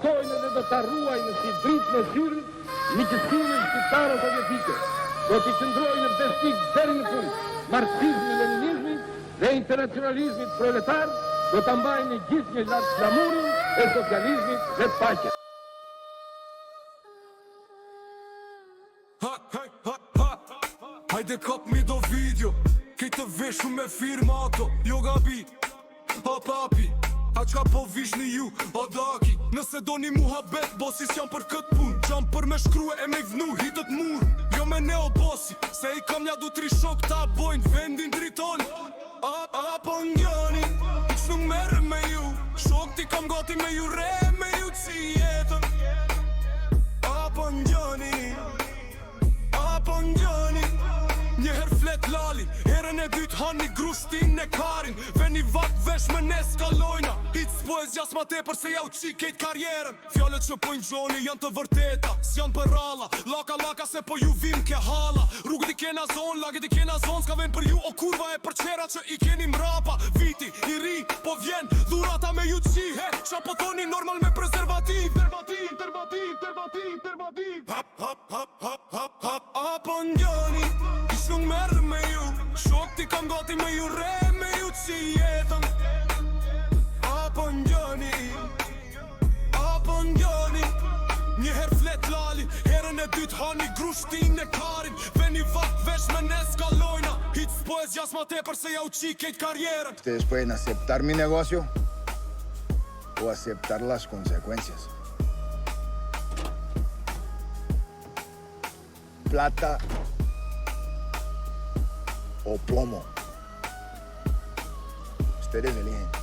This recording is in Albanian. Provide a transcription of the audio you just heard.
luftojnë dhe do të ruajnë si dritë në zyrën miqësinë shqiptare sovjetike. Do t'i qëndrojnë në besnik deri në fund. Marksizmi, leninizmi dhe internacionalizmit proletar do të mbajnë në gjithë një lartë flamurin e socializmit dhe paqe. Hajde kap mi do video, kejtë veshu me firma ato, jo gabi, papi, a qka po vishni ju, o daki. Nëse do një muhabet, bosis jam për këtë pun, qam për me shkrue e me vnu hitët mur. Jo me neo bosi, se i kam nja du tri shok ta bojnë, vendin driton. Po njani, që nuk merë me ju, shok ti kam gati me ju re, me ju që jetën. Po njani, njëher flet lali, herën e dytë hani grushtin e karin. Veni vak vesh me neskalojna, hit s'poezja s'ma tepër se ja u qi kejt karjerën. Fjallet që pojnë gjoni janë të vërteta, s'janë për ralla, laka se po ju vim ke hala. Rrugët i kena zon, lagët i kena zon, s'ka ven për ju o kurva e për qera që i keni mrapa. Viti i ri, po vjen, dhurata me ju qi, he, qa po thoni normal me prezervativ. Po njani, ish nuk merë me ju, shok ti kam gati me ju re, me ju që jetën. Po njani, njëher flet lali, herën e dytë hani grushtin e karin. Veni vak vesh me neskalojna, hit s'poezja s'ma tepër se ja u qi kejt karjerën. Ustedes pueden aceptar mi negocio o aceptar las consecuencias. Plata o plomo. Ustedes eligen.